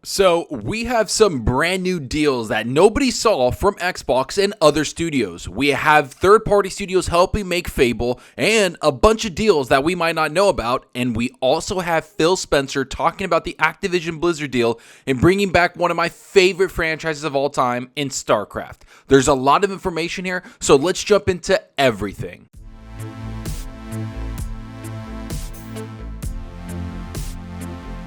So we have some brand new deals that nobody saw from Xbox and other studios. We have third-party studios helping make Fable and a bunch of deals that we might not know about. And we also have Phil Spencer talking about the Activision Blizzard deal and bringing back one of my favorite franchises of all time in StarCraft. There's a lot of information here, so let's jump into everything.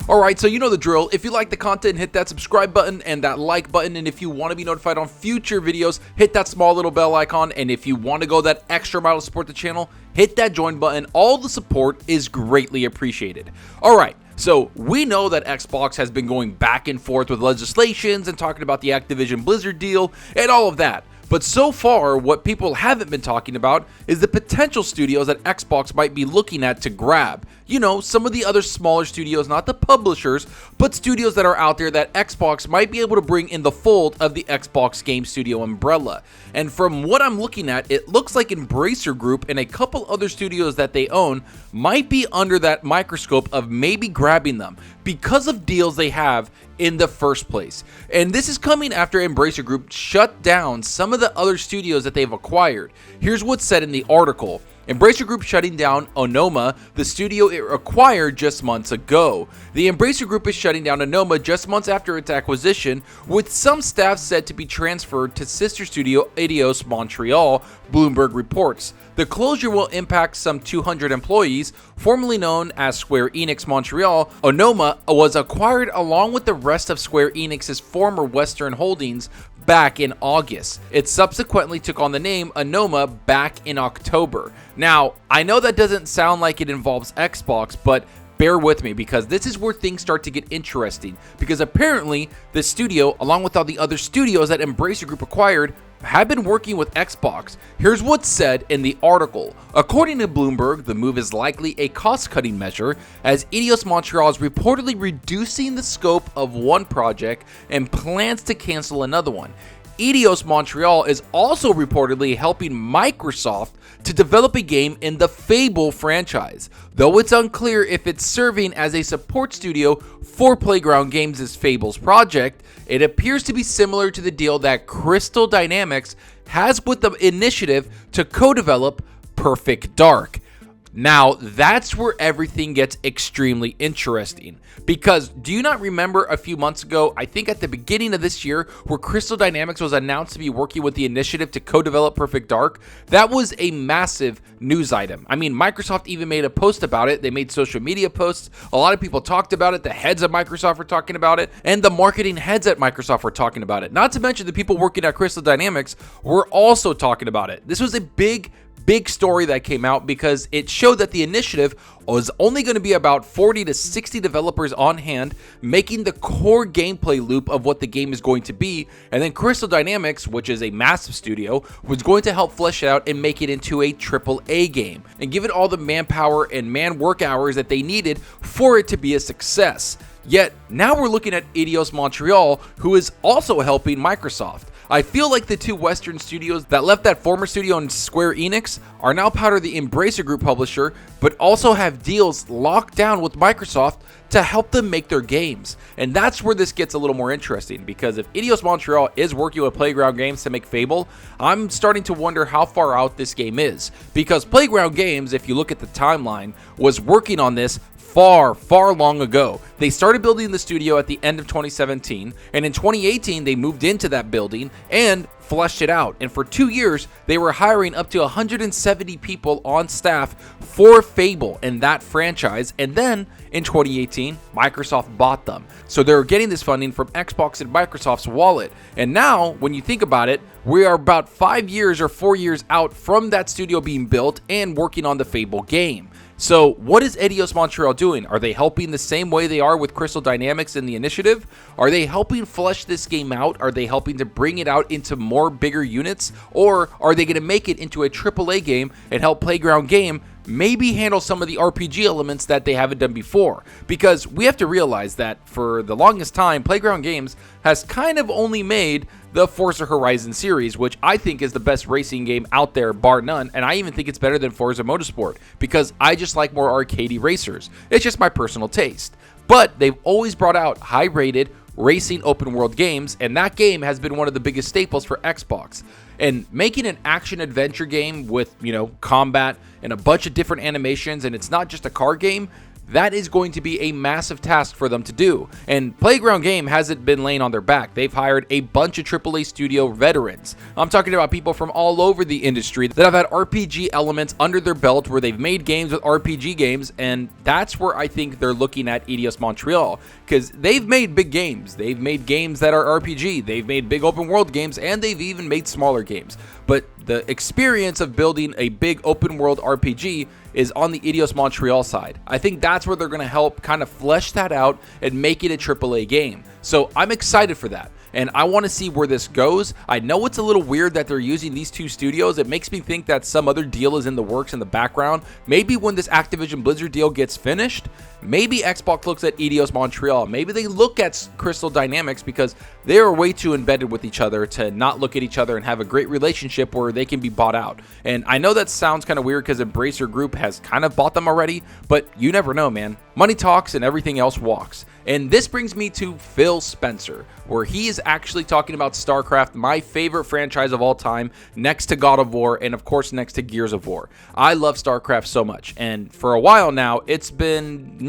Alright, so you know the drill. If you like the content, hit that subscribe button and that like button. And if you want to be notified on future videos, hit that small little bell icon. And if you want to go that extra mile to support the channel, hit that join button. All the support is greatly appreciated. Alright, so we know that Xbox has been going back and forth with legislations and talking about the Activision Blizzard deal and all of that. But so far, what people haven't been talking about is the potential studios that Xbox might be looking at to grab. You know, some of the other smaller studios, not the publishers, but studios that are out there that Xbox might be able to bring in the fold of the Xbox Game Studio umbrella. And from what I'm looking at, it looks like Embracer Group and a couple other studios that they own might be under that microscope of maybe grabbing them because of deals they have in the first place. And this is coming after Embracer Group shut down some of the other studios that they've acquired. Here's what's said in the article. Embracer Group shutting down Onoma, the studio it acquired just months ago. The Embracer Group is shutting down Onoma just months after its acquisition, with some staff said to be transferred to sister studio Eidos Montreal, Bloomberg reports. The closure will impact some 200 employees. Formerly known as Square Enix Montreal, Onoma was acquired along with the rest of Square Enix's former Western holdings back in August. It subsequently took on the name Onoma back in October. Now, I know that doesn't sound like it involves Xbox, but bear with me because this is where things start to get interesting, because apparently the studio, along with all the other studios that Embracer Group acquired, have been working with Xbox. Here's what's said in the article. According to Bloomberg, the move is likely a cost-cutting measure, as Eidos Montreal is reportedly reducing the scope of one project and plans to cancel another one. Eidos Montreal is also reportedly helping Microsoft to develop a game in the Fable franchise, though it's unclear if it's serving as a support studio for Playground Games' Fable's project. It appears to be similar to the deal that Crystal Dynamics has with the initiative to co-develop Perfect Dark. Now, that's where everything gets extremely interesting, because do you not remember a few months ago, I think at the beginning of this year, where Crystal Dynamics was announced to be working with the initiative to co-develop Perfect Dark? That was a massive news item. I mean, Microsoft even made a post about it. They made social media posts. A lot of people talked about it. The heads of Microsoft were talking about it, and the marketing heads at Microsoft were talking about it. Not to mention the people working at Crystal Dynamics were also talking about it. This was a big story that came out because it showed that the initiative was only going to be about 40 to 60 developers on hand, making the core gameplay loop of what the game is going to be, and then Crystal Dynamics, which is a massive studio, was going to help flesh it out and make it into a AAA game and give it all the manpower and man work hours that they needed for it to be a success. Yet now we're looking at Eidos Montreal, who is also helping Microsoft. I feel like the two Western studios that left that former studio in Square Enix are now part of the Embracer Group publisher, but also have deals locked down with Microsoft to help them make their games. And that's where this gets a little more interesting, because if Eidos Montreal is working with Playground Games to make Fable, I'm starting to wonder how far out this game is. Because Playground Games, if you look at the timeline, was working on this far long ago. They started building the studio at the end of 2017, and in 2018 they moved into that building and fleshed it out. And for 2 years they were hiring up to 170 people on staff for Fable and that franchise. And then in 2018 Microsoft bought them, so they were getting this funding from Xbox and Microsoft's wallet. And now when you think about it, we are about 5 years or 4 years out from that studio being built and working on the Fable game. So what is Eidos Montreal doing? Are they helping the same way they are with Crystal Dynamics in the initiative? Are they helping flesh this game out? Are they helping to bring it out into more bigger units? Or are they going to make it into a AAA game and help Playground Game maybe handle some of the RPG elements that they haven't done before? Because we have to realize that for the longest time, Playground Games has kind of only made the Forza Horizon series, which I think is the best racing game out there, bar none, and I even think it's better than Forza Motorsport, because I just like more arcadey racers. It's just my personal taste. But they've always brought out high-rated, racing open world games, and that game has been one of the biggest staples for Xbox. And making an action adventure game with, combat and a bunch of different animations, and it's not just a car game, that is going to be a massive task for them to do. And Playground Game hasn't been laying on their back. They've hired a bunch of AAA studio veterans. I'm talking about people from all over the industry that have had RPG elements under their belt, where they've made games with RPG games, and that's where I think they're looking at Eidos Montreal, because they've made big games. They've made games that are RPG. They've made big open world games, and they've even made smaller games. But the experience of building a big open world RPG is on the Eidos Montreal side. I think that's where they're going to help kind of flesh that out and make it a AAA game. So I'm excited for that, and I want to see where this goes. I know it's a little weird that they're using these two studios. It makes me think that some other deal is in the works in the background. Maybe when this Activision Blizzard deal gets finished, maybe Xbox looks at Eidos Montreal. Maybe they look at Crystal Dynamics, because they are way too embedded with each other to not look at each other and have a great relationship where they can be bought out. And I know that sounds kind of weird because Embracer Group has kind of bought them already, but you never know, man. Money talks and everything else walks. And this brings me to Phil Spencer, where he is actually talking about StarCraft, my favorite franchise of all time, next to God of War, and of course next to Gears of War. I love StarCraft so much, and for a while now, it's been,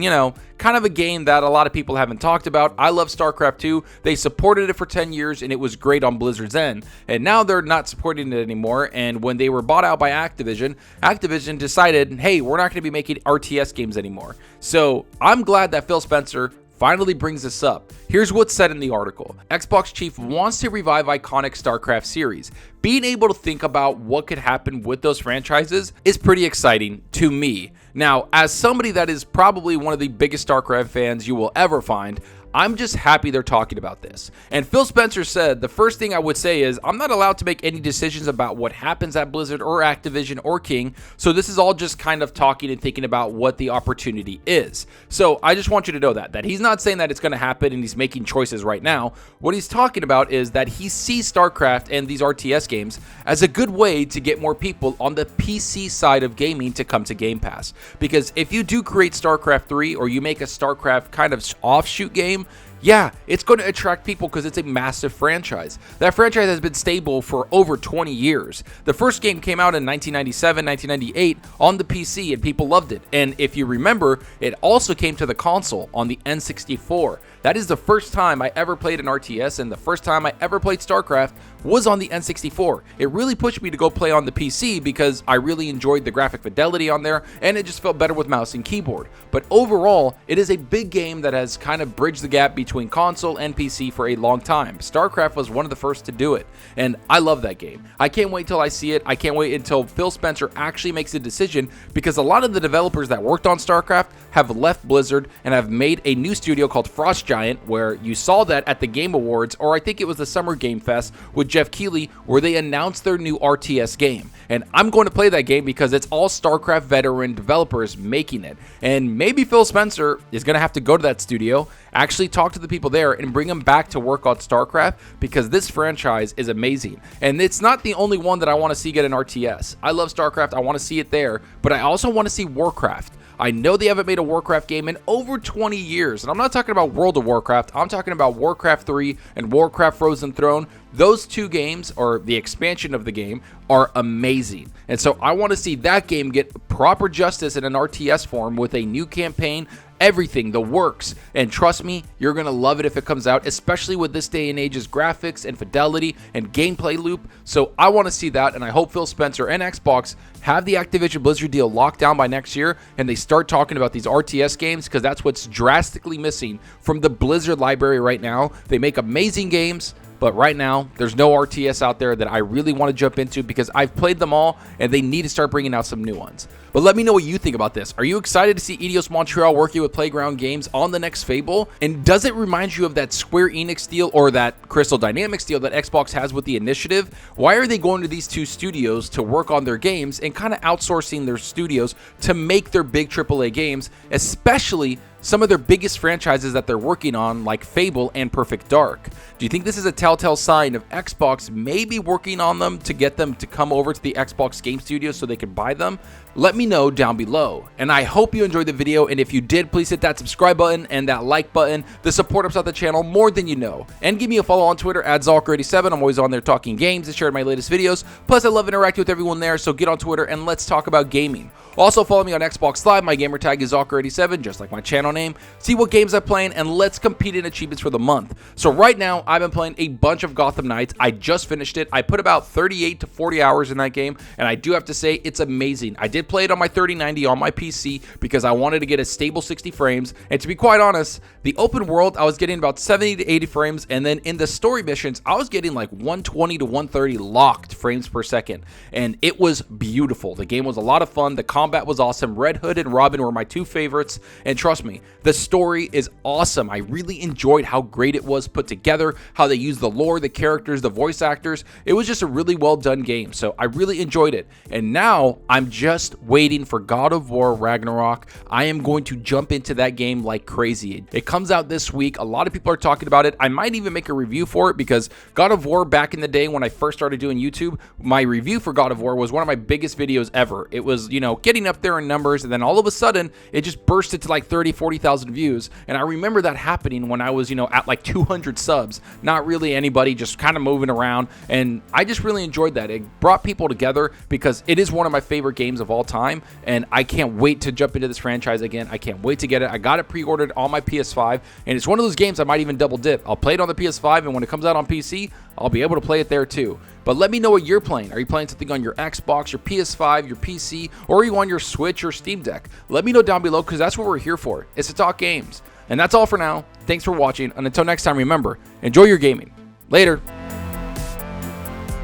kind of a game that a lot of people haven't talked about. I love StarCraft 2. They supported it for 10 years, and it was great on Blizzard's end, and now they're not supporting it anymore. And when they were bought out by Activision decided, hey, we're not going to be making RTS games anymore. So I'm glad that Phil Spencer finally brings this up. Here's what's said in the article. Xbox chief wants to revive iconic StarCraft series. Being able to think about what could happen with those franchises is pretty exciting to me. Now, as somebody that is probably one of the biggest StarCraft fans you will ever find, I'm just happy they're talking about this. And Phil Spencer said, the first thing I would say is, I'm not allowed to make any decisions about what happens at Blizzard or Activision or King, so this is all just kind of talking and thinking about what the opportunity is. So I just want you to know that he's not saying that it's going to happen and he's making choices right now. What he's talking about is that he sees StarCraft and these RTS games as a good way to get more people on the PC side of gaming to come to Game Pass. Because if you do create StarCraft 3, or you make a StarCraft kind of offshoot game, yeah, it's going to attract people because it's a massive franchise. That franchise has been stable for over 20 years. The first game came out in 1997, 1998 on the PC, and people loved it. And if you remember, it also came to the console on the N64. That is the first time I ever played an RTS, and the first time I ever played StarCraft was on the N64. It really pushed me to go play on the PC because I really enjoyed the graphic fidelity on there, and it just felt better with mouse and keyboard. But overall, it is a big game that has kind of bridged the gap between console and PC for a long time. StarCraft was one of the first to do it, and I love that game. I can't wait till I see it. I can't wait until Phil Spencer actually makes a decision, because a lot of the developers that worked on StarCraft have left Blizzard and have made a new studio called Frost Giant, where you saw that at the Game Awards, or I think it was the Summer Game Fest with Jeff Keighley, where they announced their new RTS game. And I'm going to play that game because it's all StarCraft veteran developers making it. And maybe Phil Spencer is going to have to go to that studio, actually talk to the people there, and bring them back to work on StarCraft, because this franchise is amazing. And it's not the only one that I want to see get an RTS. I love StarCraft. I want to see it there, but I also want to see Warcraft. I know they haven't made a Warcraft game in over 20 years, and I'm not talking about World of Warcraft. I'm talking about Warcraft 3 and Warcraft Frozen Throne. Those two games, or the expansion of the game, are amazing. And so I want to see that game get proper justice in an RTS form with a new campaign, everything, the works. And trust me, you're going to love it if it comes out, especially with this day and age's graphics and fidelity and gameplay loop. So I want to see that, and I hope Phil Spencer and Xbox have the Activision Blizzard deal locked down by next year, and they start talking about these RTS games, because that's what's drastically missing from the Blizzard library right now. They make amazing games, but right now, there's no RTS out there that I really want to jump into, because I've played them all, and they need to start bringing out some new ones. But let me know what you think about this. Are you excited to see Eidos Montreal working with Playground Games on the next Fable? And does it remind you of that Square Enix deal, or that Crystal Dynamics deal that Xbox has with the Initiative? Why are they going to these two studios to work on their games and kind of outsourcing their studios to make their big AAA games, especially some of their biggest franchises that they're working on, like Fable and Perfect Dark. Do you think this is a telltale sign of Xbox maybe working on them to get them to come over to the Xbox Game Studio so they can buy them? Let me know down below. And I hope you enjoyed the video, and if you did, please hit that subscribe button and that like button. The support helps out the channel more than you know. And give me a follow on Twitter at Zalker87. I'm always on there talking games and sharing my latest videos. Plus, I love interacting with everyone there, so get on Twitter and let's talk about gaming. Also, follow me on Xbox Live. My gamertag is Zalker87, just like my channel name. See what games I'm playing, and let's compete in achievements for the month. So right now, I've been playing a bunch of Gotham Knights. I just finished it. I put about 38 to 40 hours in that game, and I do have to say, it's amazing. I did play it on my 3090 on my PC because I wanted to get a stable 60 frames, and to be quite honest, the open world, I was getting about 70 to 80 frames, and then in the story missions, I was getting like 120 to 130 locked frames per second, and it was beautiful. The game was a lot of fun. The combat was awesome. Red Hood and Robin were my two favorites, and trust me, the story is awesome. I really enjoyed how great it was put together, how they used the lore, the characters, the voice actors. It was just a really well done game, so I really enjoyed it. And now I'm just waiting for God of War Ragnarok. I am going to jump into that game like crazy. It comes out this week. A lot of people are talking about it. I might even make a review for it because God of War, back in the day when I first started doing YouTube, my review for God of War was one of my biggest videos ever. It was, you know, getting up there in numbers, and then all of a sudden it just bursted to like 30,000-40,000 views. And I remember that happening when I was, you know, at like 200 subs. Not really anybody, just kind of moving around, and I just really enjoyed that. It brought people together because it is one of my favorite games of all time, and I can't wait to jump into this franchise again. I can't wait to get it. I got it pre-ordered on my PS5, and it's one of those games I might even double dip. I'll play it on the PS5, and when it comes out on PC, I'll be able to play it there too. But let me know what you're playing. Are you playing something on your Xbox, your PS5, your PC, or are you on your Switch or Steam Deck? Let me know down below, because that's what we're here for. It's to talk games. And that's all for now. Thanks for watching, and until next time, remember, enjoy your gaming. Later.